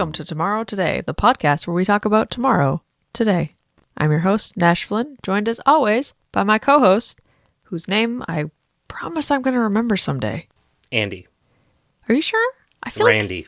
Welcome to Tomorrow Today, the podcast where we talk about tomorrow today. I'm your host, Nash Flynn, joined as always by my co-host, whose name I promise I'm going to remember someday. Andy. Are you sure? Randy.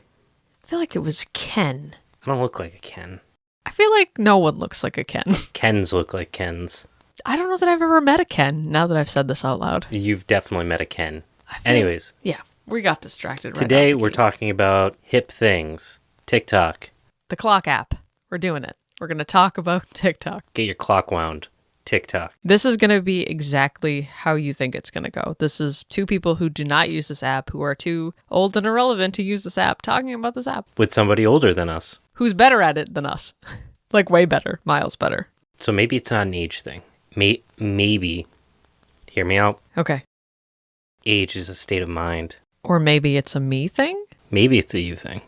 I feel like it was Ken. I don't look like a Ken. I feel like no one looks like a Ken. Kens look like Kens. I don't know that I've ever met a Ken, now that I've said this out loud. You've definitely met a Ken. Anyways. Yeah, we got distracted right Today we're talking about hip things. TikTok. The clock app. We're doing it. We're going to talk about TikTok. Get your clock wound. TikTok. This is going to be exactly how you think it's going to go. This is two people who do not use this app, who are too old and irrelevant to use this app, talking about this app. With somebody older than us. Who's better at it than us. Like way better. Miles better. So maybe it's not an age thing. Maybe. Hear me out. Okay. Age is a state of mind. Or maybe it's a me thing? Maybe it's a you thing.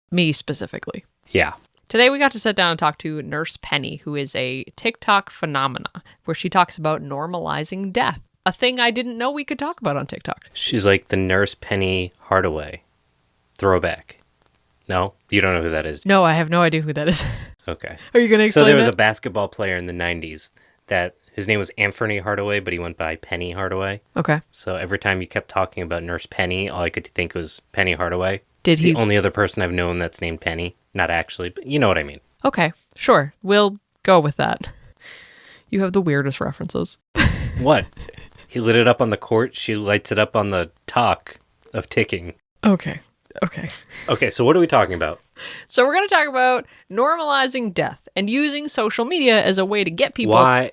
Me specifically. Yeah. Today we got to sit down and talk to Nurse Penny, who is a TikTok phenomena, where she talks about normalizing death. A thing I didn't know we could talk about on TikTok. She's like the Nurse Penny Hardaway. Throwback. No? You don't know who that is? No, I have no idea who that is. Okay. Are you going to explain So there was that? a basketball player in the 90s that his name was Anthony Hardaway, but he went by Penny Hardaway. Okay. So every time you kept talking about Nurse Penny, all I could think was Penny Hardaway. Did he? The only other person I've known that's named Penny. Not actually, but you know what I mean. Okay, sure. We'll go with that. You have the weirdest references. What? He lit it up on the court. She lights it up on the talk of ticking. Okay. Okay, so what are we talking about? So we're going to talk about normalizing death and using social media as a way to get people... Why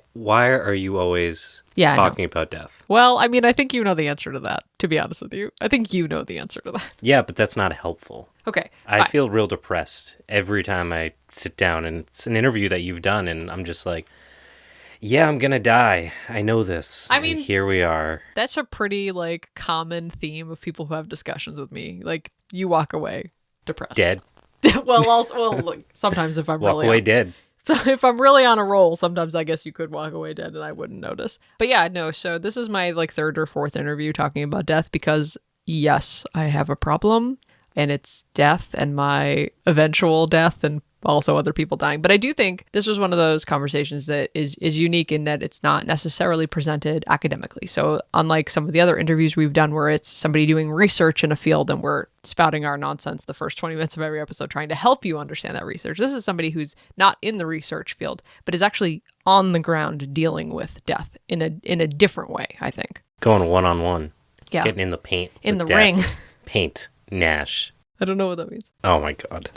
are you always talking about death? Well, I mean, I think you know the answer to that, to be honest with you. I think you know the answer to that. Yeah, but that's not helpful. Okay. I feel real depressed every time I sit down, and it's an interview that you've done, and I'm just like, yeah, I'm going to die. I know this. I mean, and here we are. That's a pretty, common theme of people who have discussions with me. You walk away depressed. Dead. Look, sometimes if I'm Walk away dead. If I'm really on a roll, sometimes I guess you could walk away dead and I wouldn't notice. But yeah, no, so this is my third or fourth interview talking about death because yes, I have a problem and it's death and my eventual death and also other people dying. But I do think this was one of those conversations that is unique in that it's not necessarily presented academically. So unlike some of the other interviews we've done where it's somebody doing research in a field and we're spouting our nonsense the first 20 minutes of every episode trying to help you understand that research. This is somebody who's not in the research field, but is actually on the ground dealing with death in a different way, I think. Going one-on-one. Yeah. Getting in the paint. In the death. ring. Paint. Nash. I don't know what that means. Oh my God.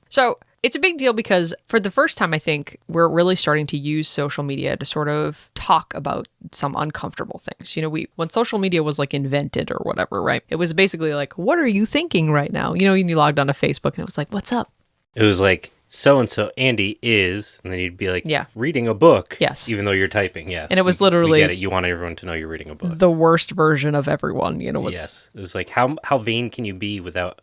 So it's a big deal because for the first time, I think we're really starting to use social media to sort of talk about some uncomfortable things. When social media was invented or whatever, right? It was basically what are you thinking right now? You logged onto Facebook and it was like, what's up? It was like, so-and-so Andy is, and then you'd be like, yeah, reading a book. Yes. Even though you're typing, yes. And it was literally... We get it. You want everyone to know you're reading a book. The worst version of everyone, Yes. It was like, how vain can you be without,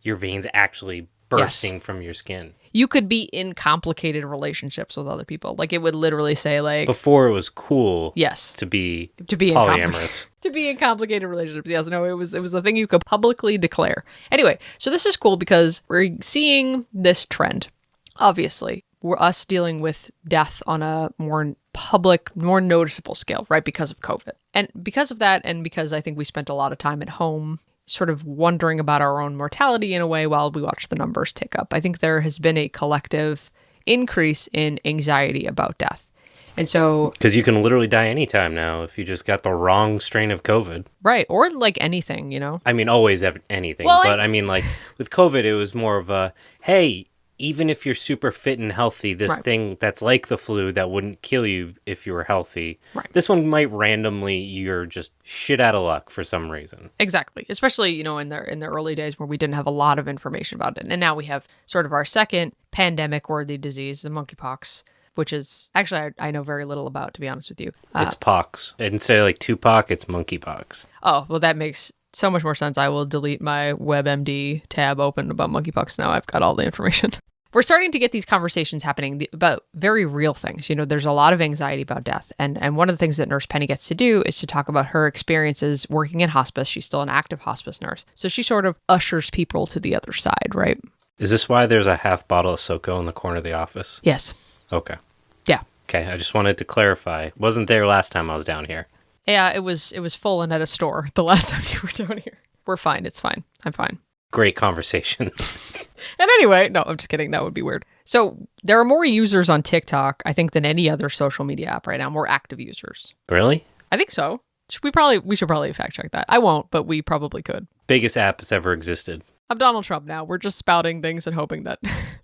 your veins actually bursting from your skin? You could be in complicated relationships with other people. It would literally say Before it was cool. Yes. To be polyamorous. To be in complicated relationships. Yes. No, it was a thing you could publicly declare. Anyway, so this is cool because we're seeing this trend. Obviously, we're us dealing with death on a more public, more noticeable scale, right? Because of COVID. And because of that, and because I think we spent a lot of time at home sort of wondering about our own mortality in a way while we watch the numbers tick up. I think there has been a collective increase in anxiety about death. And so... Because you can literally die anytime now if you just got the wrong strain of COVID. Right. Or anything, I mean, always anything. Well, but I mean, with COVID, it was more of a, hey, even if you're super fit and healthy, this thing that's like the flu that wouldn't kill you if you were healthy, this one might randomly, you're just shit out of luck for some reason. Exactly. Especially, in the early days where we didn't have a lot of information about it. And now we have sort of our second pandemic-worthy disease, the monkeypox, which is actually I know very little about, to be honest with you. It's pox. Instead of Tupac, it's monkeypox. Oh, well, that makes so much more sense. I will delete my WebMD tab open about monkeypox now. I've got all the information. We're starting to get these conversations happening about very real things. There's a lot of anxiety about death. And one of the things that Nurse Penny gets to do is to talk about her experiences working in hospice. She's still an active hospice nurse. So she sort of ushers people to the other side, right? Is this why there's a half bottle of SoCo in the corner of the office? Yes. Okay. Yeah. Okay, I just wanted to clarify. Wasn't there last time I was down here. Yeah, it was full and at a store the last time you were down here. We're fine. It's fine. I'm fine. Great conversation. And anyway, no, I'm just kidding. That would be weird. So there are more users on TikTok, I think, than any other social media app right now. More active users. Really? I think so. We should probably fact check that. I won't, but we probably could. Biggest app that's ever existed. I'm Donald Trump now. We're just spouting things and hoping that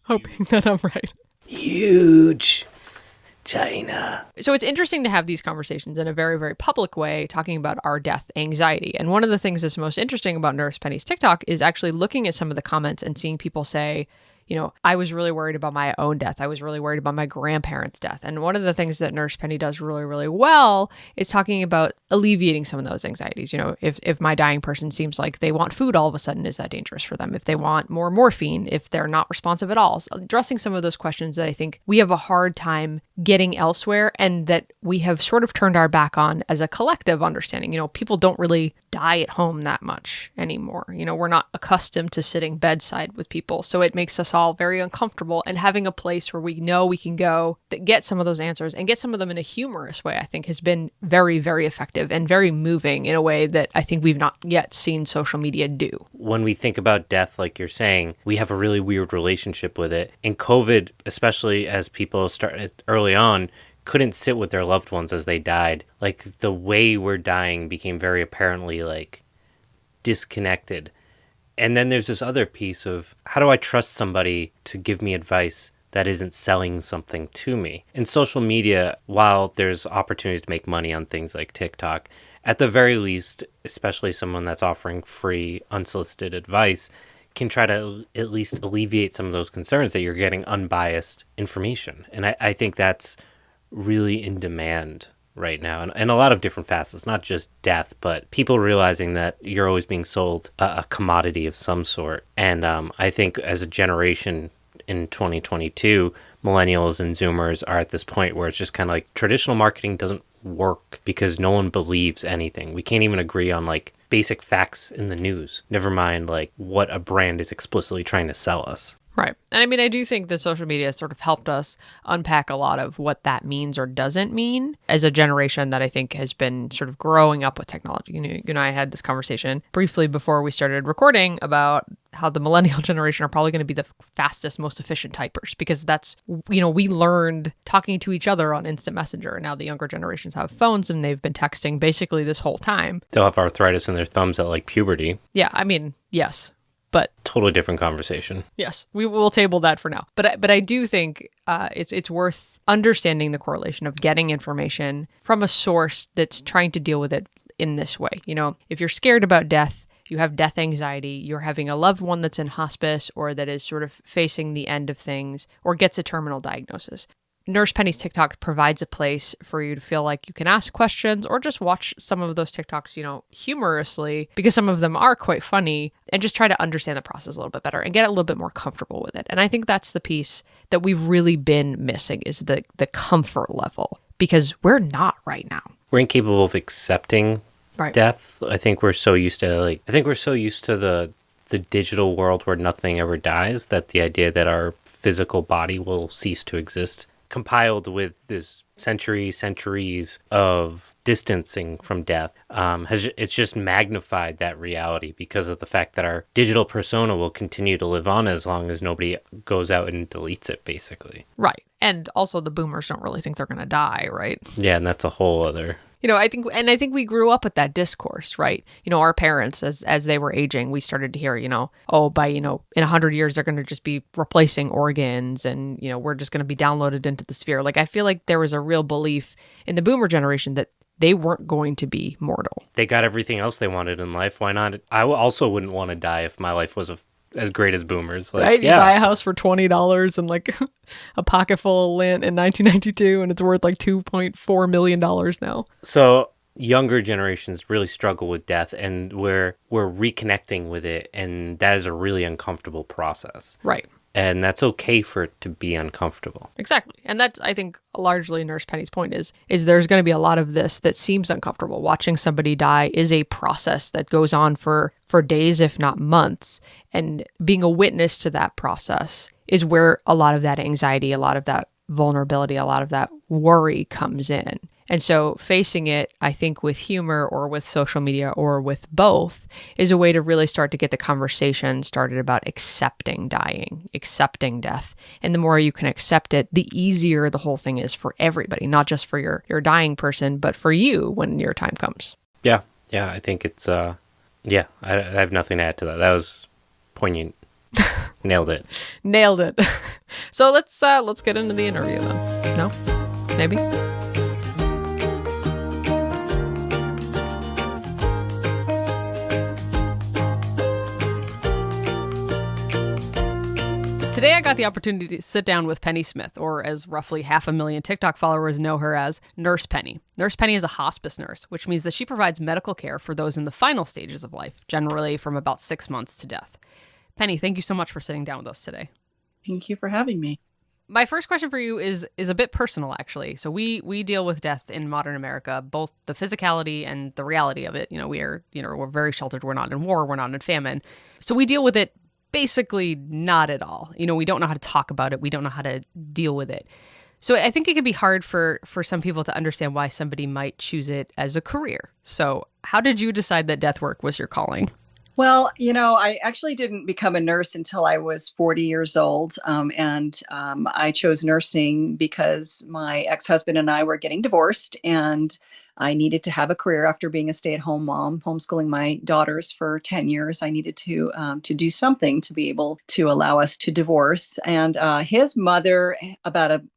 I'm right. Huge. China. So it's interesting to have these conversations in a very, very public way, talking about our death anxiety. And one of the things that's most interesting about Nurse Penny's TikTok is actually looking at some of the comments and seeing people say, I was really worried about my own death. I was really worried about my grandparents' death. And one of the things that Nurse Penny does really, really well is talking about alleviating some of those anxieties. If my dying person seems like they want food all of a sudden, is that dangerous for them? If they want more morphine, if they're not responsive at all. So addressing some of those questions that I think we have a hard time getting elsewhere and that we have sort of turned our back on as a collective understanding. People don't really die at home that much anymore. We're not accustomed to sitting bedside with people. So it makes us all very uncomfortable, and having a place where we know we can go that get some of those answers and get some of them in a humorous way, I think has been very, very effective and very moving in a way that I think we've not yet seen social media do. When we think about death, like you're saying, we have a really weird relationship with it. In COVID, especially as people started early on, couldn't sit with their loved ones as they died. Like the way we're dying became very apparently like disconnected. And then there's this other piece of how do I trust somebody to give me advice that isn't selling something to me? In social media, while there's opportunities to make money on things like TikTok, at the very least, especially someone that's offering free, unsolicited advice, can try to at least alleviate some of those concerns that you're getting unbiased information. And I think that's really in demand right now, and a lot of different facets, not just death, but people realizing that you're always being sold a commodity of some sort. And I think as a generation in 2022, millennials and Zoomers are at this point where it's just kind of like traditional marketing doesn't work because no one believes anything. We can't even agree on like basic facts in the news, never mind like what a brand is explicitly trying to sell us. Right. And I mean, I do think that social media has sort of helped us unpack a lot of what that means or doesn't mean as a generation that I think has been sort of growing up with technology. You and I had this conversation briefly before we started recording about how the millennial generation are probably going to be the fastest, most efficient typers because that's, we learned talking to each other on instant messenger. And now the younger generations have phones and they've been texting basically this whole time. They'll have arthritis in their thumbs at like puberty. Yeah. I mean, yes. But totally different conversation. Yes, we will table that for now. But I do think it's worth understanding the correlation of getting information from a source that's trying to deal with it in this way. If you're scared about death, you have death anxiety, you're having a loved one that's in hospice or that is sort of facing the end of things or gets a terminal diagnosis. Nurse Penny's TikTok provides a place for you to feel like you can ask questions or just watch some of those TikToks, humorously, because some of them are quite funny, and just try to understand the process a little bit better and get a little bit more comfortable with it. And I think that's the piece that we've really been missing is the comfort level, because we're not right now. We're incapable of accepting death. I think we're so used to the digital world where nothing ever dies, that the idea that our physical body will cease to exist, compiled with this centuries of distancing from death, it's just magnified that reality because of the fact that our digital persona will continue to live on as long as nobody goes out and deletes it, basically. Right. And also the boomers don't really think they're going to die, right? Yeah, and that's a whole other... I think we grew up with that discourse, right? Our parents, as they were aging, we started to hear, by, in 100 years, they're going to just be replacing organs and, we're just going to be downloaded into the sphere. Like, I feel like there was a real belief in the boomer generation that they weren't going to be mortal. They got everything else they wanted in life. Why not? I also wouldn't want to die if my life was as great as boomers. Like, right? Yeah. You buy a house for $20 and like a pocket full of lint in 1992 and it's worth like $2.4 million now. So younger generations really struggle with death, and we're reconnecting with it, and that is a really uncomfortable process. Right. And that's okay for it to be uncomfortable. Exactly. And that's, I think, largely Nurse Penny's point is there's going to be a lot of this that seems uncomfortable. Watching somebody die is a process that goes on for days, if not months. And being a witness to that process is where a lot of that anxiety, a lot of that vulnerability, a lot of that worry comes in. And so facing it, I think, with humor or with social media or with both is a way to really start to get the conversation started about accepting dying, accepting death. And the more you can accept it, the easier the whole thing is for everybody, not just for your dying person, but for you when your time comes. Yeah. Yeah. I think it's, I have nothing to add to that. That was poignant. Nailed it. Nailed it. So let's get into the interview then. No? Maybe? Today I got the opportunity to sit down with Penny Smith, or as roughly 500,000 TikTok followers know her as, Nurse Penny. Nurse Penny is a hospice nurse, which means that she provides medical care for those in the final stages of life, generally from about 6 months to death. Penny, thank you so much for sitting down with us today. Thank you for having me. My first question for you is a bit personal, actually. So we deal with death in modern America, both the physicality and the reality of it. We're very sheltered. We're not in war. We're not in famine. So we deal with it basically not at all. We don't know how to talk about it. We don't know how to deal with it. So I think it can be hard for some people to understand why somebody might choose it as a career. So how did you decide that death work was your calling? Well, I actually didn't become a nurse until I was 40 years old. I chose nursing because my ex-husband and I were getting divorced, and I needed to have a career after being a stay-at-home mom, homeschooling my daughters for 10 years. I needed to do something to be able to allow us to divorce. And his mother,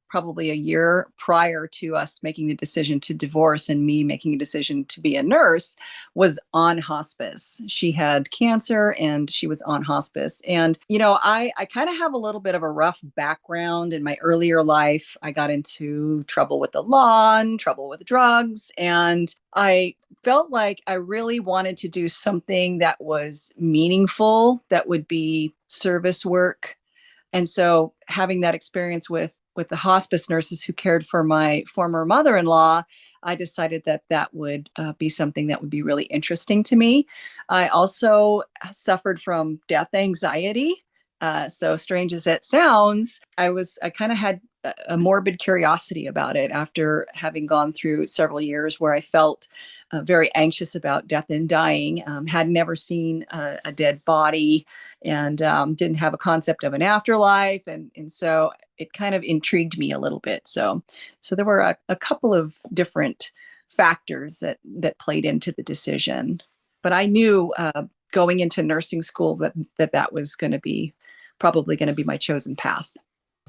probably a year prior to us making the decision to divorce and me making a decision to be a nurse, was on hospice. She had cancer and she was on hospice. And, I kind of have a little bit of a rough background in my earlier life. I got into trouble with the law and trouble with drugs. And I felt like I really wanted to do something that was meaningful, that would be service work. And so having that experience with the hospice nurses who cared for my former mother-in-law, I decided that would be something that would be really interesting to me. I also suffered from death anxiety. So strange as that sounds, I kind of had a morbid curiosity about it after having gone through several years where I felt very anxious about death and dying, had never seen a dead body, and didn't have a concept of an afterlife. And so it kind of intrigued me a little bit. So there were a couple of different factors that played into the decision. But I knew going into nursing school that was probably going to be my chosen path.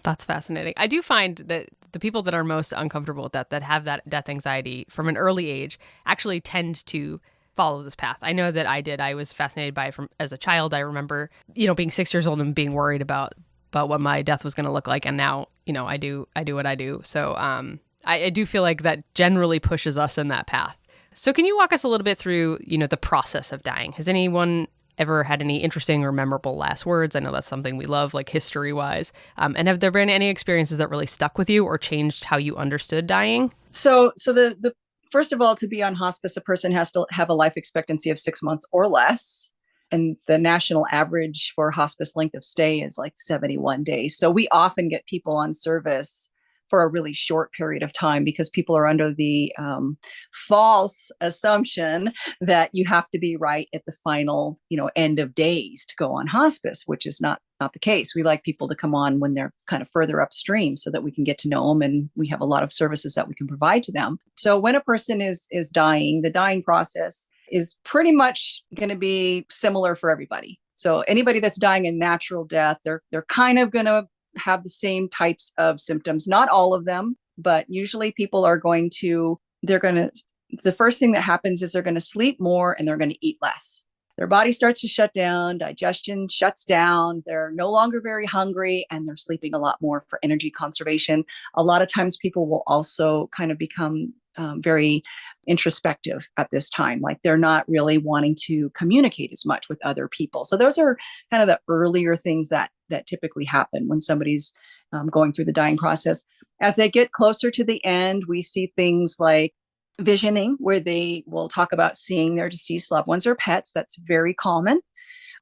That's fascinating. I do find that the people that are most uncomfortable with that have that death anxiety from an early age, actually tend to follow this path. I know that I did. I was fascinated by it as a child. I remember, being 6 years old and being worried about what my death was going to look like. And now, I do what I do. So I do feel like that generally pushes us in that path. So can you walk us a little bit through, the process of dying? Has anyone ever had any interesting or memorable last words? I know that's something we love, like history-wise. And have there been any experiences that really stuck with you or changed how you understood dying? So the first of all, to be on hospice, a person has to have a life expectancy of 6 months or less. And the national average for hospice length of stay is like 71 days. So we often get people on service for a really short period of time because people are under the false assumption that you have to be right at the final, end of days to go on hospice, which is not the case. We like people to come on when they're kind of further upstream so that we can get to know them, and we have a lot of services that we can provide to them. So when a person is dying, the dying process is pretty much going to be similar for everybody. So anybody that's dying a natural death, they're kind of going to have the same types of symptoms. Not all of them, but usually people are the first thing that happens is they're going to sleep more and they're going to eat less. Their body starts to shut down, digestion shuts down, they're no longer very hungry, and they're sleeping a lot more for energy conservation. A lot of times people will also kind of become very introspective at this time. Like they're not really wanting to communicate as much with other people. So those are kind of the earlier things that typically happen when somebody's going through the dying process. As they get closer to the end, we see things like visioning, where they will talk about seeing their deceased loved ones or pets. That's very common.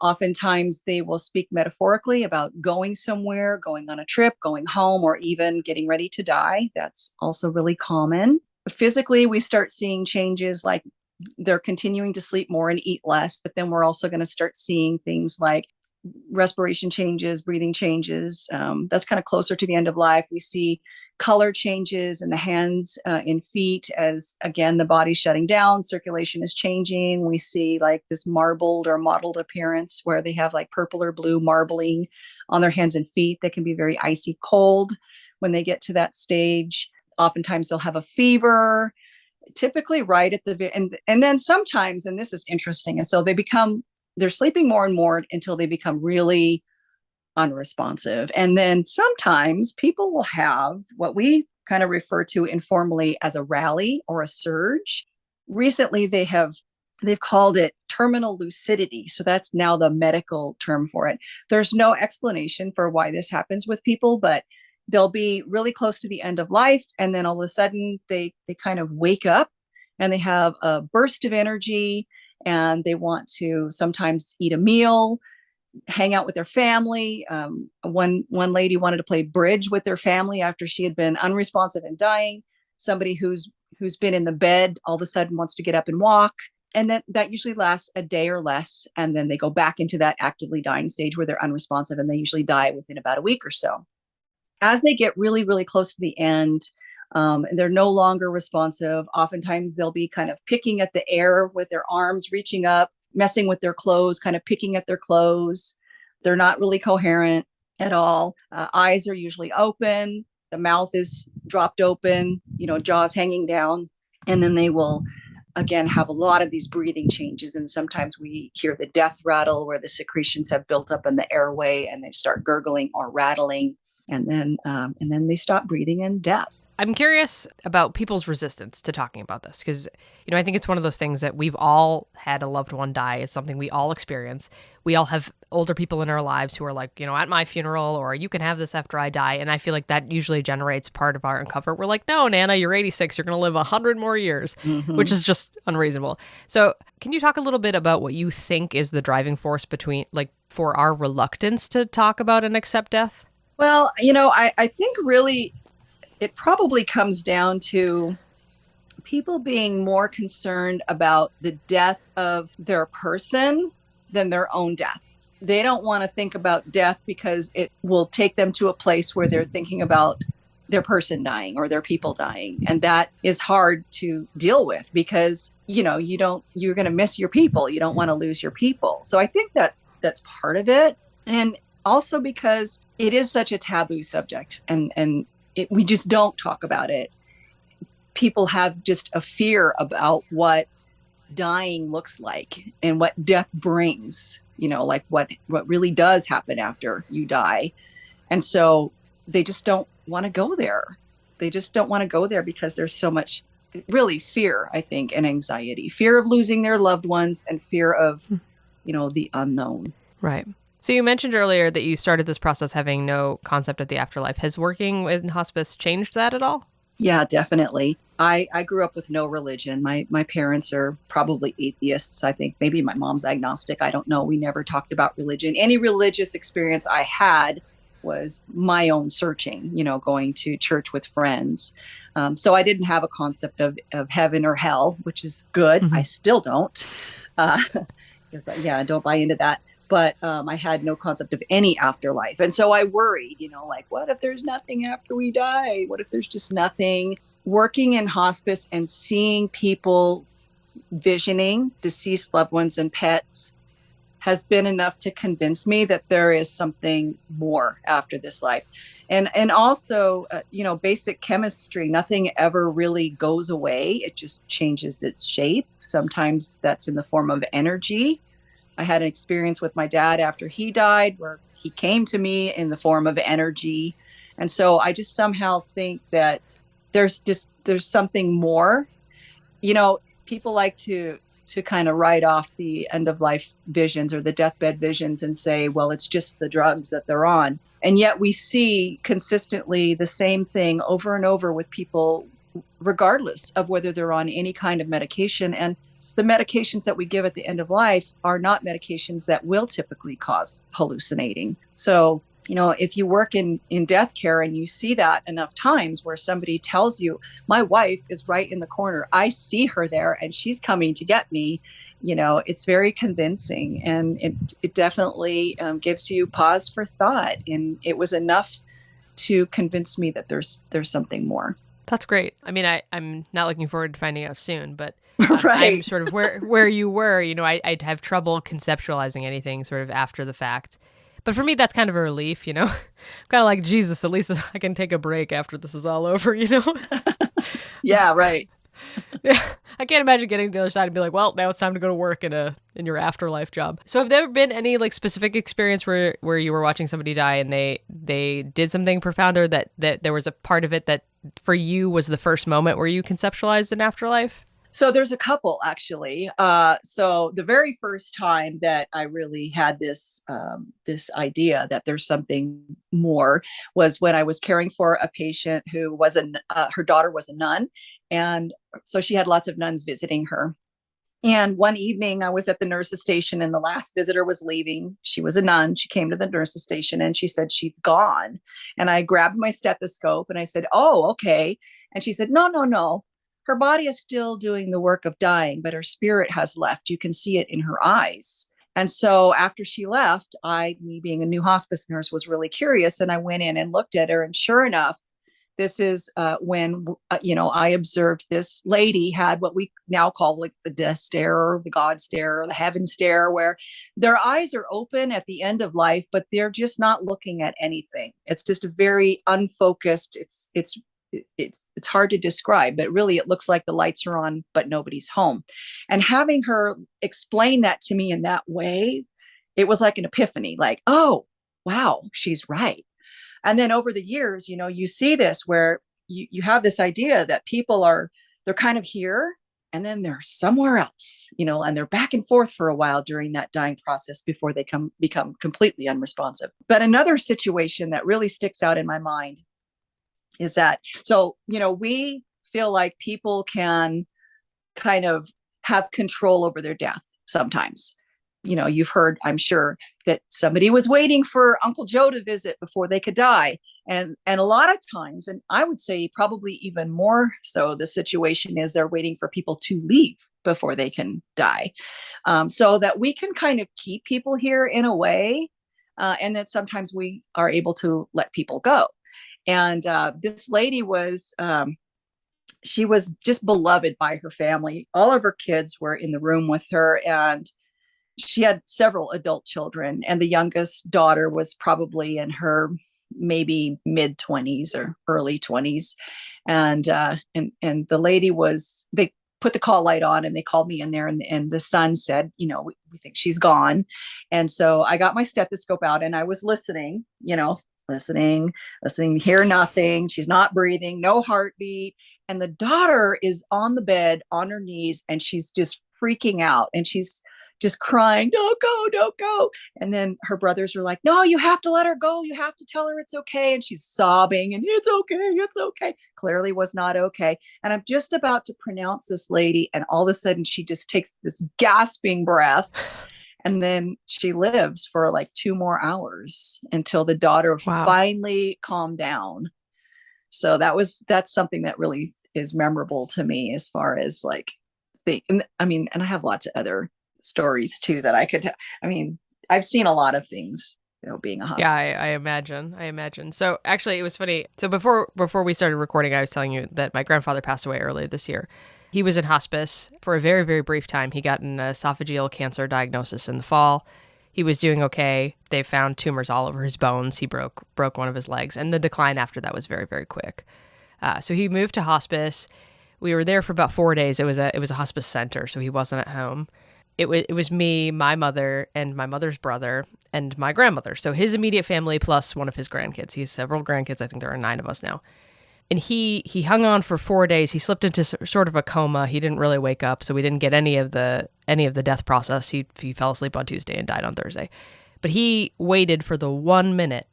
Oftentimes, they will speak metaphorically about going somewhere, going on a trip, going home, or even getting ready to die. That's also really common. Physically, we start seeing changes like they're continuing to sleep more and eat less, but then we're also going to start seeing things like respiration changes, breathing changes. That's kind of closer to the end of life. We see color changes in the hands and feet as, again, the body's shutting down, circulation is changing. We see like this marbled or mottled appearance where they have like purple or blue marbling on their hands and feet that can be very icy cold when they get to that stage. Oftentimes they'll have a fever, typically right at the and then sometimes, and this is interesting, and so they're sleeping more and more until they become really unresponsive. And then sometimes people will have what we kind of refer to informally as a rally or a surge. Recently they've called it terminal lucidity. So that's now the medical term for it. There's no explanation for why this happens with people, but they'll be really close to the end of life. And then all of a sudden they kind of wake up and they have a burst of energy and they want to sometimes eat a meal, hang out with their family. One lady wanted to play bridge with their family after she had been unresponsive and dying. Somebody who's been in the bed all of a sudden wants to get up and walk. And that usually lasts a day or less. And then they go back into that actively dying stage where they're unresponsive, and they usually die within about a week or so. As they get really, really close to the end, and they're no longer responsive, oftentimes they'll be kind of picking at the air with their arms, reaching up, messing with their clothes, kind of picking at their clothes. They're not really coherent at all. Eyes are usually open. The mouth is dropped open, jaws hanging down. And then they will, again, have a lot of these breathing changes. And sometimes we hear the death rattle where the secretions have built up in the airway and they start gurgling or rattling. And then they stop breathing in death. I'm curious about people's resistance to talking about this because, I think it's one of those things that we've all had a loved one die. It's something we all experience. We all have older people in our lives who are like, at my funeral, or you can have this after I die. And I feel like that usually generates part of our uncomfort. We're like, no, Nana, you're 86. You're going to live 100 more years, which is just unreasonable. So can you talk a little bit about what you think is the driving force for our reluctance to talk about and accept death? Well, I think really it probably comes down to people being more concerned about the death of their person than their own death. They don't want to think about death because it will take them to a place where they're thinking about their person dying or their people dying. And that is hard to deal with because, you're going to miss your people. You don't want to lose your people. So I think that's part of it. And also because it is such a taboo subject and we just don't talk about it. People have just a fear about what dying looks like and what death brings, like what really does happen after you die. And so they just don't want to go there. They just don't want to go there because there's so much really fear, I think, and anxiety, fear of losing their loved ones and fear of, the unknown. Right. So you mentioned earlier that you started this process having no concept of the afterlife. Has working in hospice changed that at all? Yeah, definitely. I grew up with no religion. My parents are probably atheists. I think maybe my mom's agnostic. I don't know. We never talked about religion. Any religious experience I had was my own searching, going to church with friends. So I didn't have a concept of heaven or hell, which is good. I still don't. Because, I don't buy into that. But I had no concept of any afterlife. And so I worried, what if there's nothing after we die? What if there's just nothing? Working in hospice and seeing people visioning deceased loved ones and pets has been enough to convince me that there is something more after this life. And also, basic chemistry, nothing ever really goes away. It just changes its shape. Sometimes that's in the form of energy. I had an experience with my dad after he died where he came to me in the form of energy. And so I just somehow think that there's something more. People like to kind of write off the end of life visions or the deathbed visions and say, well, it's just the drugs that they're on. And yet we see consistently the same thing over and over with people, regardless of whether they're on any kind of medication. And the medications that we give at the end of life are not medications that will typically cause hallucinating. So, if you work in death care and you see that enough times where somebody tells you, my wife is right in the corner, I see her there and she's coming to get me, it's very convincing, and it definitely gives you pause for thought. And it was enough to convince me that there's something more. That's great. I mean, I'm not looking forward to finding out soon, but right. I'm sort of where you were. I'd have trouble conceptualizing anything sort of after the fact. But for me, that's kind of a relief, I'm kind of like, Jesus, at least I can take a break after this is all over, Yeah, right. Yeah, I can't imagine getting to the other side and be like, well, now it's time to go to work in your afterlife job. So have there been any like specific experience where you were watching somebody die and they did something profound, or that there was a part of it that for you was the first moment where you conceptualized an afterlife? So there's a couple, actually. So the very first time that I really had this idea that there's something more was when I was caring for a patient who was her daughter was a nun. And so she had lots of nuns visiting her. And one evening I was at the nurse's station and the last visitor was leaving. She was a nun. She came to the nurse's station and she said, she's gone. And I grabbed my stethoscope and I said, oh, okay. And she said, no, no, no. Her body is still doing the work of dying, but her spirit has left. You can see it in her eyes. And so after she left, me being a new hospice nurse, was really curious. And I went in and looked at her. And sure enough, this is when, I observed this lady had what we now call like the death stare, or the God stare, or the heaven stare, where their eyes are open at the end of life, but they're just not looking at anything. It's just a very unfocused, it's hard to describe, but really it looks like the lights are on, but nobody's home. And having her explain that to me in that way, it was like an epiphany, like, oh, wow, she's right. And then over the years, you see this where you have this idea that they're kind of here and then they're somewhere else, and they're back and forth for a while during that dying process before they become completely unresponsive. But another situation that really sticks out in my mind is that, we feel like people can kind of have control over their death sometimes. You've heard, I'm sure, that somebody was waiting for Uncle Joe to visit before they could die. And a lot of times, and I would say probably even more so, the situation is they're waiting for people to leave before they can die. So that we can kind of keep people here in a way, and that sometimes we are able to let people go. And this lady she was just beloved by her family. All of her kids were in the room with her, and she had several adult children. And the youngest daughter was probably in her maybe mid 20s or early 20s. And the lady they put the call light on and they called me in there, and the son said, we think she's gone. And so I got my stethoscope out and I was listening, listening, hear nothing. She's not breathing, no heartbeat. And the daughter is on the bed on her knees and she's just freaking out and she's just crying, don't go, don't go. And then her brothers were like, no, you have to let her go. You have to tell her it's okay. And she's sobbing and it's okay. It's okay. Clearly was not okay. And I'm just about to pronounce this lady. And all of a sudden she just takes this gasping breath. And then she lives for like 2 more hours until the daughter finally calmed down. So that's something that really is memorable to me as far as like and I have lots of other stories too that I could tell. I've seen a lot of things, being a hospital. Yeah, I imagine. So actually it was funny. So before we started recording, I was telling you that my grandfather passed away earlier this year. He was in hospice for a very, very brief time. He got an esophageal cancer diagnosis in the fall. He was doing okay. They found tumors all over his bones. He broke one of his legs, and the decline after that was very, very quick. So he moved to hospice. We were there for about 4 days. It was a hospice center, so he wasn't at home. It was me, my mother, and my mother's brother, and my grandmother. So his immediate family plus one of his grandkids. He has several grandkids. I think there are 9 of us now. And he hung on for 4 days. He slipped into sort of a coma. He didn't really wake up, so we didn't get any of the death process. He fell asleep on Tuesday and died on Thursday. But he waited for the 1 minute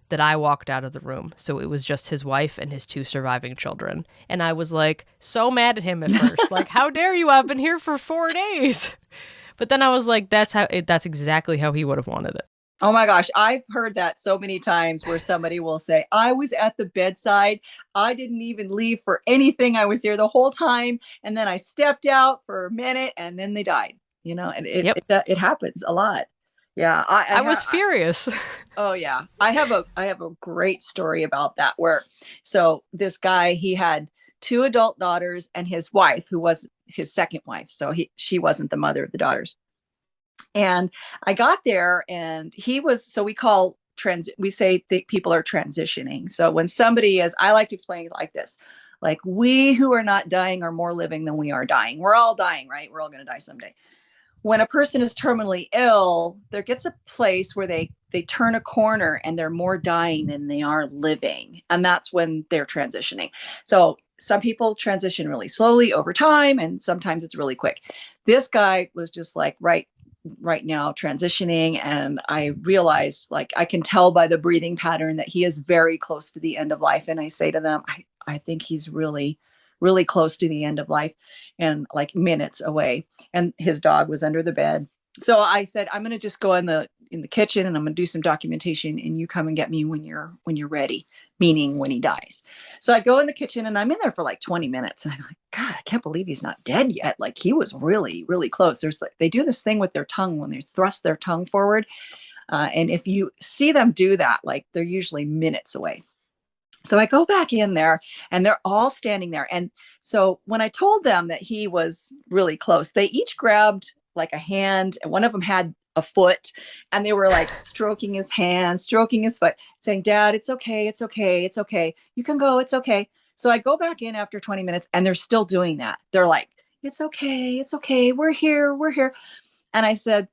that I walked out of the room. So it was just his wife and his 2 surviving children. And I was like so mad at him at first. Like, how dare you? I've been here for 4 days. But then I was like, that's exactly how he would have wanted it. Oh my gosh, I've heard that so many times where somebody will say, I was at the bedside. I didn't even leave for anything. I was there the whole time. And then I stepped out for a minute and then they died, and it happens a lot. Yeah. I was furious. Oh yeah. I have a great story about that so this guy, he had 2 adult daughters and his wife, who was his second wife. So she wasn't the mother of the daughters. And I got there and we say people are transitioning. So when somebody I like to explain it like this, like we who are not dying are more living than we are dying. We're all dying, right? We're all going to die someday. When a person is terminally ill, there gets a place where they turn a corner and they're more dying than they are living. And that's when they're transitioning. So some people transition really slowly over time, and sometimes it's really quick. This guy was just like right now transitioning, and I realized, like, I can tell by the breathing pattern that he is very close to the end of life. And I say to them, I think he's really, really close to the end of life, and like minutes away. And his dog was under the bed. So I said, I'm going to just go in the kitchen and I'm going to do some documentation, and you come and get me when you're ready, meaning when he dies. So I go in the kitchen and I'm in there for like 20 minutes. And I'm like, God, I can't believe he's not dead yet. Like, he was really, really close. They do this thing with their tongue when they thrust their tongue forward. And if you see them do that, like, they're usually minutes away. So I go back in there and they're all standing there. And so when I told them that he was really close, they each grabbed like a hand, and one of them had a foot, and they were like stroking his hand, stroking his foot, saying, Dad, it's okay. It's okay. It's okay. You can go. It's okay. So I go back in after 20 minutes and they're still doing that. They're like, it's okay. It's okay. We're here. We're here. And I said,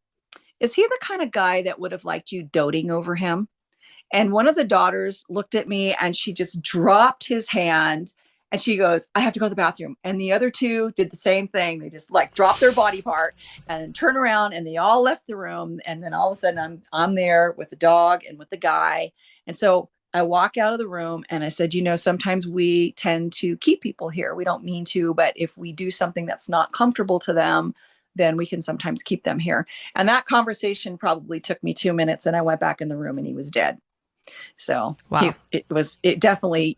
is he the kind of guy that would have liked you doting over him? And one of the daughters looked at me and she just dropped his hand and she goes, I have to go to the bathroom. And the other 2 did the same thing. They just like dropped their body part and turn around, and they all left the room. And then all of a sudden I'm there with the dog and with the guy. And so I walk out of the room and I said, sometimes we tend to keep people here. We don't mean to, but if we do something that's not comfortable to them, then we can sometimes keep them here. And that conversation probably took me 2 minutes, and I went back in the room and he was dead. So wow. It definitely,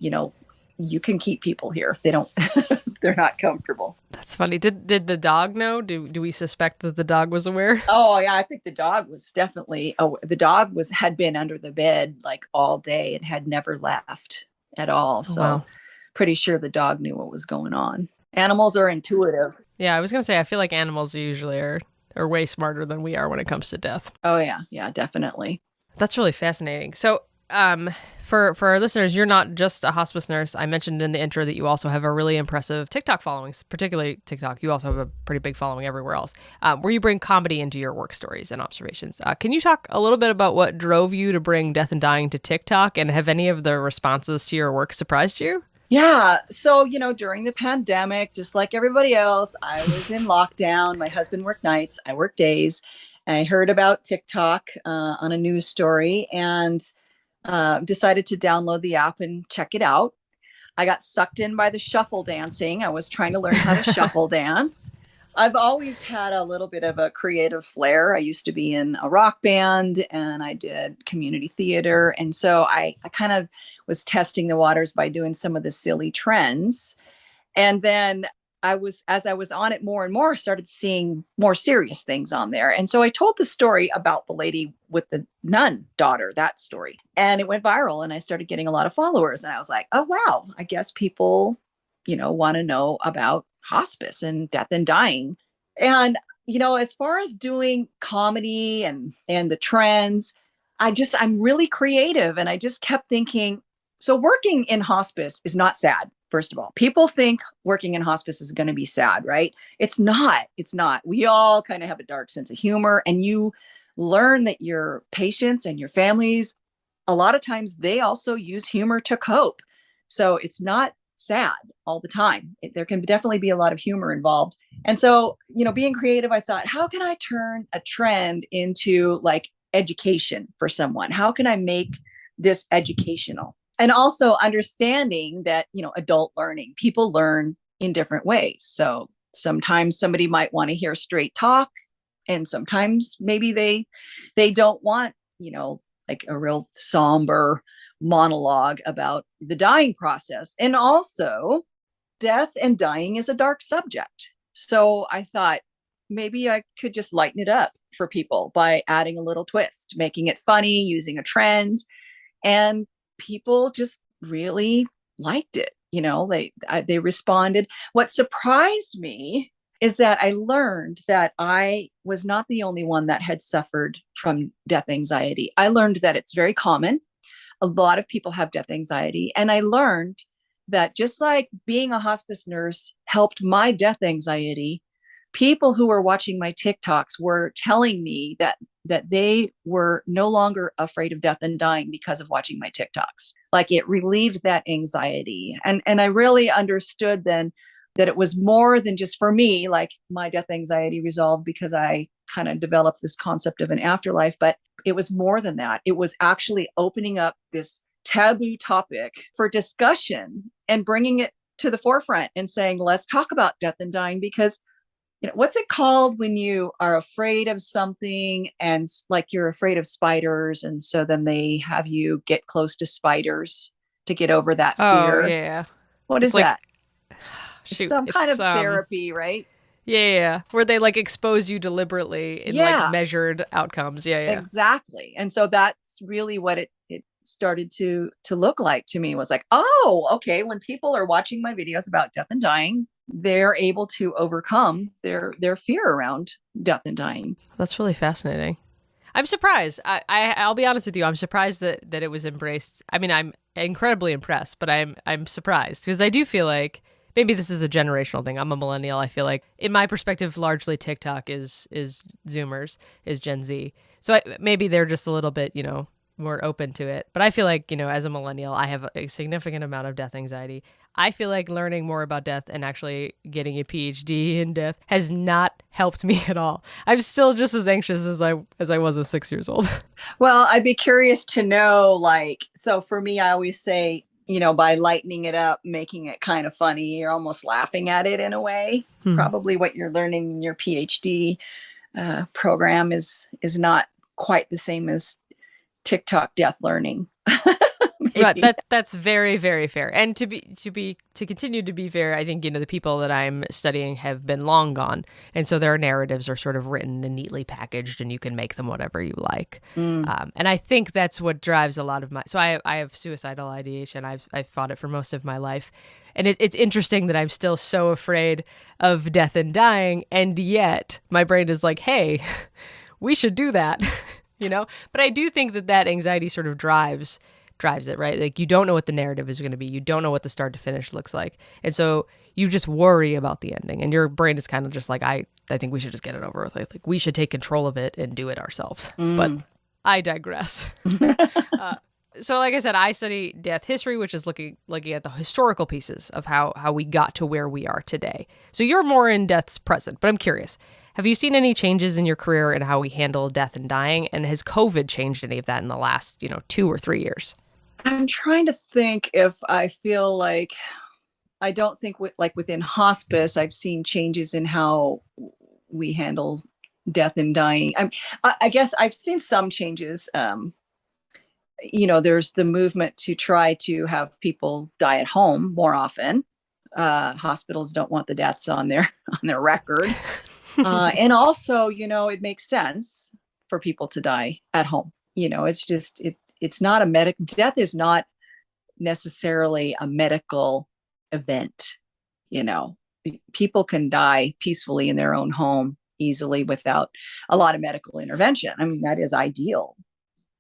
you can keep people here if they don't, if they're not comfortable. That's funny. Did the dog know? Do we suspect that the dog was aware? Oh yeah, I think the dog was definitely. Oh, the dog had been under the bed like all day and had never left at all. So wow. Pretty sure the dog knew what was going on. Animals are intuitive. Yeah, I was gonna say, I feel like animals usually are way smarter than we are when it comes to death. Oh yeah, definitely. That's really fascinating. So for our listeners, you're not just a hospice nurse. I mentioned in the intro that you also have a really impressive TikTok following, particularly TikTok. You also have a pretty big following everywhere else, where you bring comedy into your work stories and observations. Can you talk a little bit about what drove you to bring death and dying to TikTok, and have any of the responses to your work surprised you? Yeah. So, during the pandemic, just like everybody else, I was in lockdown. My husband worked nights, I worked days. I heard about TikTok on a news story and decided to download the app and check it out. I got sucked in by the shuffle dancing. I was trying to learn how to shuffle dance. I've always had a little bit of a creative flair. I used to be in a rock band and I did community theater. And so I kind of was testing the waters by doing some of the silly trends. And then as I was on it more and more, started seeing more serious things on there. And so I told the story about the lady with the nun daughter, that story, and it went viral and I started getting a lot of followers. And I was like, oh, wow, I guess people, want to know about hospice and death and dying. And, as far as doing comedy and the trends, I'm really creative. And I just kept thinking, so working in hospice is not sad. First of all, people think working in hospice is going to be sad, right? It's not. It's not. We all kind of have a dark sense of humor, and you learn that your patients and your families, a lot of times they also use humor to cope. So it's not sad all the time. There can definitely be a lot of humor involved. And so, being creative, I thought, how can I turn a trend into like education for someone? How can I make this educational? And also understanding that, adult learning, people learn in different ways. So sometimes somebody might want to hear straight talk, and sometimes maybe they don't want, like a real somber monologue about the dying process. And also, death and dying is a dark subject. So I thought maybe I could just lighten it up for people by adding a little twist, making it funny, using a trend. And people just really liked it. They responded. What surprised me is that I learned that I was not the only one that had suffered from death anxiety. I learned that it's very common. A lot of people have death anxiety. And I learned that just like being a hospice nurse helped my death anxiety, people who were watching my TikToks were telling me that they were no longer afraid of death and dying because of watching my TikToks. Like it relieved that anxiety. And I really understood then that it was more than just for me, like my death anxiety resolved because I kind of developed this concept of an afterlife, but it was more than that. It was actually opening up this taboo topic for discussion and bringing it to the forefront and saying, let's talk about death and dying, because what's it called when you are afraid of something and like you're afraid of spiders, and so then they have you get close to spiders to get over that Oh, fear? yeah. What It's is like, that? shoot, Some kind it's of therapy, right? yeah, where they like expose you deliberately in like Yeah, measured outcomes. Yeah, yeah. exactly. And so that's really what it started to look like to me, was like, oh, okay, when people are watching my videos about death and dying, they're able to overcome their fear around death and dying. That's really fascinating. I'm surprised. I'll be honest with you. I'm surprised that it was embraced. I mean, I'm incredibly impressed, but I'm surprised because I do feel like maybe this is a generational thing. I'm a millennial. I feel like, in my perspective, largely TikTok is Zoomers, is Gen Z. So maybe they're just a little bit, more open to it. But I feel like, as a millennial, I have a significant amount of death anxiety. I feel like learning more about death and actually getting a PhD in death has not helped me at all. I'm still just as anxious as I was at 6 years old. Well, I'd be curious to know, like, so for me, I always say, by lightening it up, making it kind of funny, you're almost laughing at it in a way. Probably what you're learning in your PhD program is not quite the same as TikTok death learning. Right. That's very, very fair. And to continue to be fair, I think, the people that I'm studying have been long gone. And so their narratives are sort of written and neatly packaged, and you can make them whatever you like. And I think that's what drives a lot of so I have suicidal ideation. I've fought it for most of my life. And it's interesting that I'm still so afraid of death and dying. And yet my brain is like, hey, we should do that, But I do think that anxiety sort of drives it, right? Like, you don't know what the narrative is going to be. You don't know what the start to finish looks like. And so you just worry about the ending, and your brain is kind of just like, I think we should just get it over with. Like we should take control of it and do it ourselves. But I digress. So like I said, I study death history, which is looking at the historical pieces of how we got to where we are today. So you're more in death's present, but I'm curious, have you seen any changes in your career in how we handle death and dying? And has COVID changed any of that in the last, 2 or 3 years? I'm trying to think if I feel like, I don't think within hospice, I've seen changes in how we handle death and dying. I guess I've seen some changes. There's the movement to try to have people die at home more often. Hospitals don't want the deaths on their record. And also, it makes sense for people to die at home. It's not death is not necessarily a medical event. People can die peacefully in their own home easily without a lot of medical intervention. I mean, that is ideal.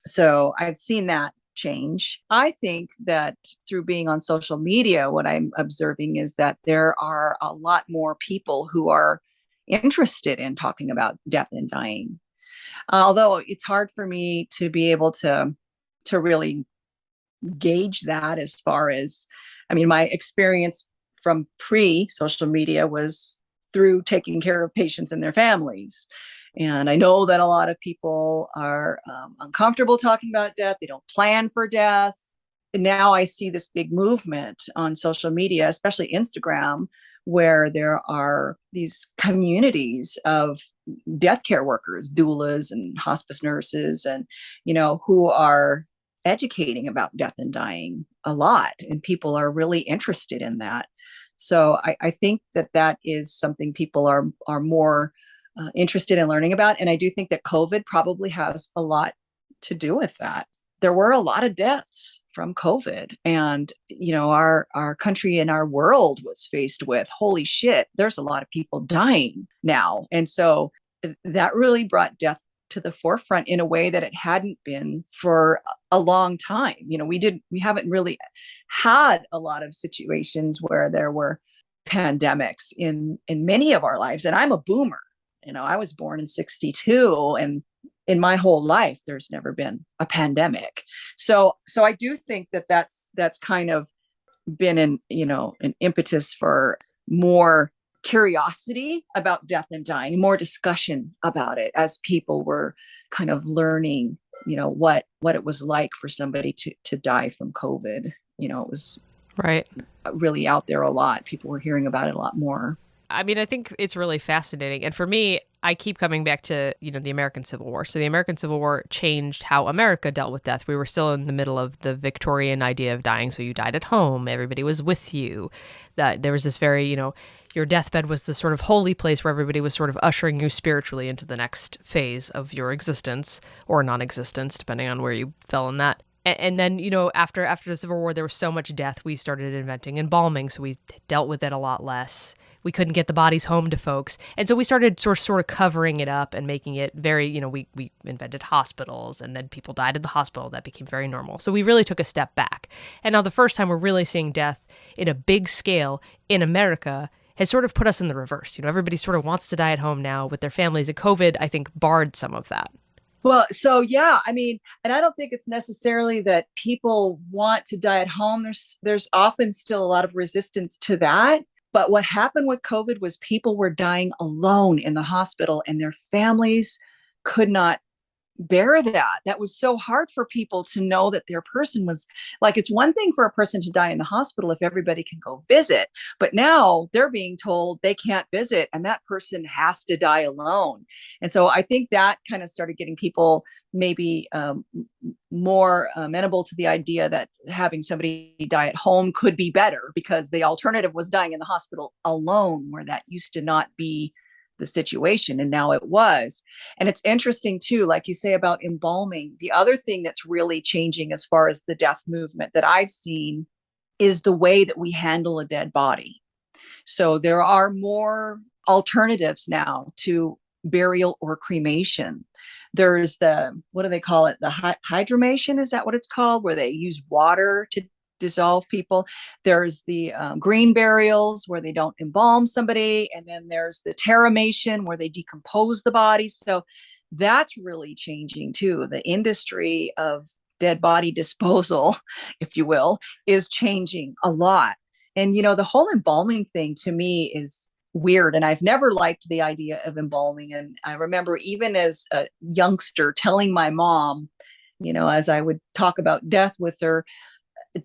So I've seen that change. I think that through being on social media, what I'm observing is that there are a lot more people who are interested in talking about death and dying. Although it's hard for me to be able to really gauge that as far as, I mean, my experience from pre-social media was through taking care of patients and their families. And I know that a lot of people are uncomfortable talking about death. They don't plan for death. And now I see this big movement on social media, especially Instagram, where there are these communities of death care workers, doulas and hospice nurses, and, who are educating about death and dying a lot. And people are really interested in that. So I think that is something people are more interested in learning about. And I do think that COVID probably has a lot to do with that. There were a lot of deaths from COVID, and our country and our world was faced with, holy shit, there's a lot of people dying now. And so that really brought death to the forefront in a way that it hadn't been for a long time. We haven't really had a lot of situations where there were pandemics in many of our lives. And I'm a boomer. I was born in 1962, and in my whole life, there's never been a pandemic. So I do think that's kind of been an impetus for more curiosity about death and dying, more discussion about it as people were kind of learning, what it was like for somebody to die from COVID. It was right, really out there a lot. People were hearing about it a lot more. I mean, I think it's really fascinating. And for me, I keep coming back to, the American Civil War. So the American Civil War changed how America dealt with death. We were still in the middle of the Victorian idea of dying. So you died at home. Everybody was with you. That there was this very, your deathbed was the sort of holy place where everybody was sort of ushering you spiritually into the next phase of your existence or non-existence, depending on where you fell in that. And then, after the Civil War, there was so much death, we started inventing embalming. So we dealt with it a lot less. We couldn't get the bodies home to folks. And so we started sort of covering it up and making it very, we invented hospitals, and then people died in the hospital. That became very normal. So we really took a step back. And now the first time we're really seeing death in a big scale in America has sort of put us in the reverse. Everybody sort of wants to die at home now with their families. And COVID, I think, barred some of that. Well, so yeah, I mean, and I don't think it's necessarily that people want to die at home. There's often still a lot of resistance to that. But what happened with COVID was people were dying alone in the hospital, and their families could not bear that. That was so hard for people to know that their person was, like, it's one thing for a person to die in the hospital if everybody can go visit, but now they're being told they can't visit and that person has to die alone. And so I think that kind of started getting people maybe more amenable to the idea that having somebody die at home could be better, because the alternative was dying in the hospital alone, where that used to not be the situation, and now it was. And it's interesting too, like you say about embalming. The other thing that's really changing as far as the death movement that I've seen is the way that we handle a dead body. So there are more alternatives now to burial or cremation. There's what do they call it? The hydromation, is that what it's called? Where they use water to dissolve people. There's the green burials where they don't embalm somebody. And then there's the terramation where they decompose the body. So that's really changing too. The industry of dead body disposal, if you will, is changing a lot. And, the whole embalming thing to me is weird. And I've never liked the idea of embalming. And I remember even as a youngster telling my mom, as I would talk about death with her,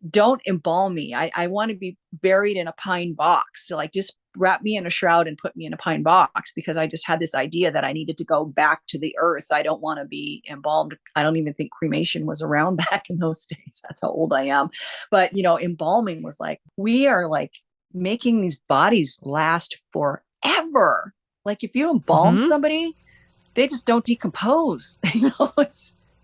don't embalm me. I want to be buried in a pine box. So just wrap me in a shroud and put me in a pine box, because I just had this idea that I needed to go back to the earth. I don't want to be embalmed. I don't even think cremation was around back in those days. That's how old I am. But, embalming was like, we are like making these bodies last forever. Like if you embalm somebody, they just don't decompose.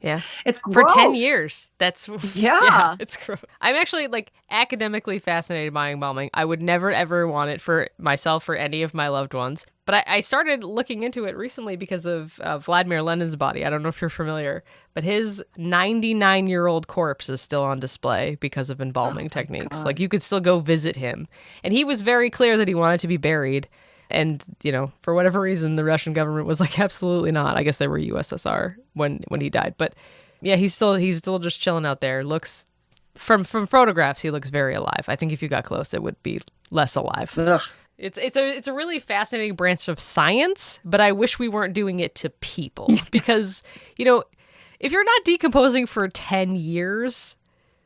It's gross. For 10 years. That's yeah, it's gross. I'm actually academically fascinated by embalming. I would never ever want it for myself or any of my loved ones. But I started looking into it recently because of Vladimir Lenin's body. I don't know if you're familiar, but his 99-year-old corpse is still on display because of embalming techniques. God. You could still go visit him. And he was very clear that he wanted to be buried. And, for whatever reason, the Russian government was like, absolutely not. I guess they were USSR when he died. But yeah, he's still just chilling out there. Looks From photographs, he looks very alive. I think if you got close, it would be less alive. Ugh. It's a really fascinating branch of science, but I wish we weren't doing it to people because, if you're not decomposing for 10 years,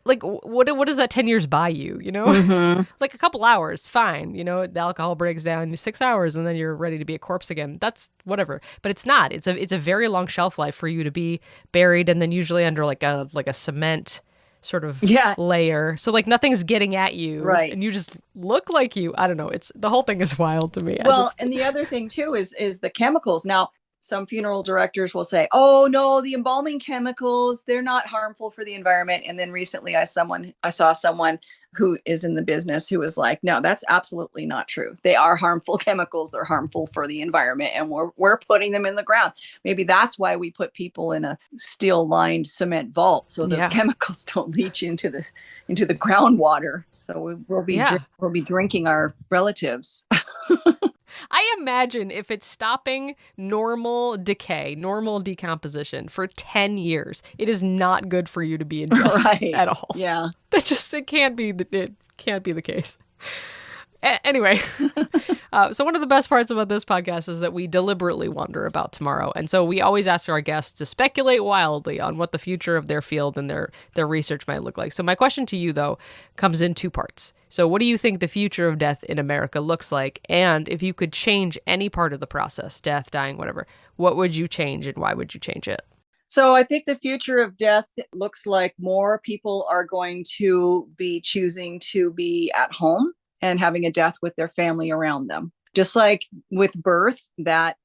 like what does that 10 years buy you, Mm-hmm. Like a couple hours, fine. The alcohol breaks down in 6 hours and then you're ready to be a corpse again. That's whatever. But it's not. It's a very long shelf life for you to be buried, and then usually under like a cement sort of layer. So like nothing's getting at you. Right. And you just look like you. I don't know. The whole thing is wild to me. Well, and the other thing too is the chemicals. Now, some funeral directors will say, "Oh no, the embalming chemicals, they're not harmful for the environment." And then recently I saw someone who is in the business who was like, "No, that's absolutely not true. They are harmful chemicals. They're harmful for the environment, and we're putting them in the ground. Maybe that's why we put people in a steel-lined cement vault so those chemicals don't leach into the groundwater. So we'll be drinking our relatives." I imagine if it's stopping normal decay, normal decomposition for 10 years, it is not good for you to be ingested at all. Yeah. It can't be the case. Anyway, so one of the best parts about this podcast is that we deliberately wonder about tomorrow. And so we always ask our guests to speculate wildly on what the future of their field and their research might look like. So my question to you, though, comes in two parts. So what do you think the future of death in America looks like? And if you could change any part of the process, death, dying, whatever, what would you change and why would you change it? So I think the future of death looks like more people are going to be choosing to be at home and having a death with their family around them. Just like with birth, that,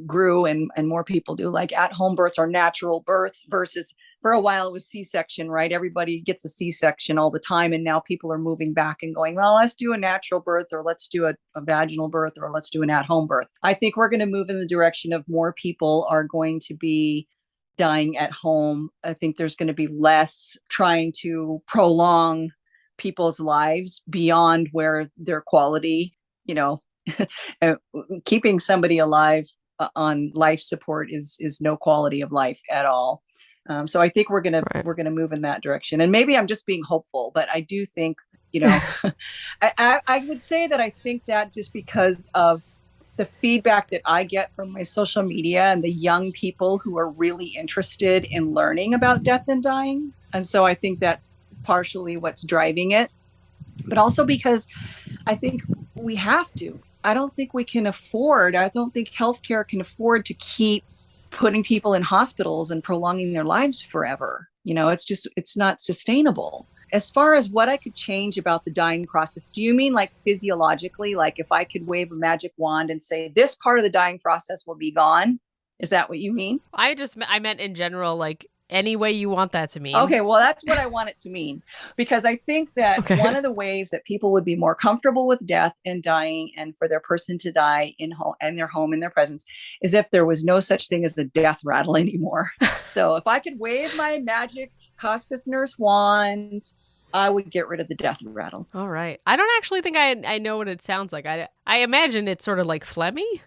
grew and more people do, like at-home births or natural births versus for a while it was C-section, right? Everybody gets a C-section all the time. And now people are moving back and going, well, let's do a natural birth, or let's do a vaginal birth, or let's do an at-home birth. I think we're going to move in the direction of more people are going to be dying at home. I think there's going to be less trying to prolong people's lives beyond where their quality, keeping somebody alive on life support is no quality of life at all. So I think we're gonna move in that direction. And maybe I'm just being hopeful, but I do think, I would say that I think that just because of the feedback that I get from my social media and the young people who are really interested in learning about death and dying. And so I think that's partially what's driving it, but also because I think we have to. I don't think healthcare can afford to keep putting people in hospitals and prolonging their lives forever. It's not sustainable. As far as what I could change about the dying process, do you mean like physiologically, like if I could wave a magic wand and say this part of the dying process will be gone? Is that what you mean? I meant in general, like any way you want that to mean. Okay, well, that's what I want it to mean, because I think that one of the ways that people would be more comfortable with death and dying, and for their person to die in their home, in their presence, is if there was no such thing as the death rattle anymore. So if I could wave my magic hospice nurse wand, I would get rid of the death rattle. All right. I don't actually think I know what it sounds like. I imagine it's sort of like phlegmy.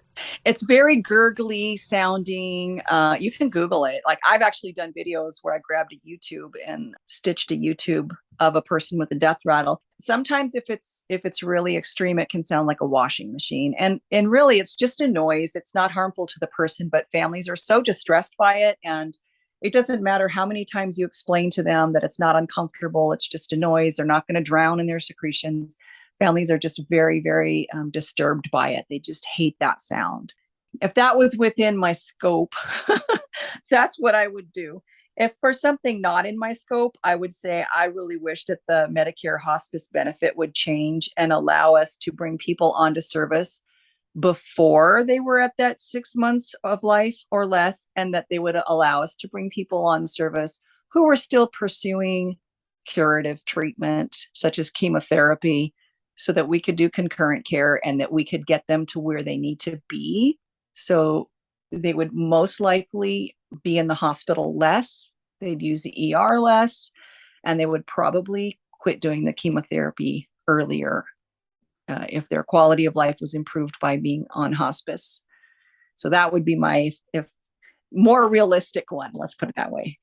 It's very gurgly sounding. You can Google it. Like I've actually done videos where I grabbed a YouTube and stitched a YouTube of a person with a death rattle. Sometimes if it's really extreme, it can sound like a washing machine. And really it's just a noise. It's not harmful to the person, but families are so distressed by it. And it doesn't matter how many times you explain to them that it's not uncomfortable. It's just a noise. They're not going to drown in their secretions. Families are just very, very disturbed by it. They just hate that sound. If that was within my scope, that's what I would do. If for something not in my scope, I would say I really wish that the Medicare hospice benefit would change and allow us to bring people onto service before they were at that 6 months of life or less, and that they would allow us to bring people on service who were still pursuing curative treatment, such as chemotherapy, so that we could do concurrent care and that we could get them to where they need to be. So they would most likely be in the hospital less, they'd use the ER less, and they would probably quit doing the chemotherapy earlier if their quality of life was improved by being on hospice. So that would be my more realistic one. Let's put it that way.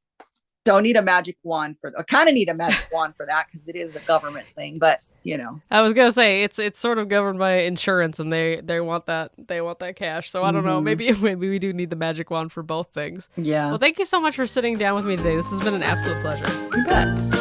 Don't need a magic wand for, I kind of need a magic wand for that because it is a government thing, but you know. I was gonna say it's sort of governed by insurance, and they want that cash. So I don't know. Maybe we do need the magic wand for both things. Yeah. Well, thank you so much for sitting down with me today. This has been an absolute pleasure. You bet.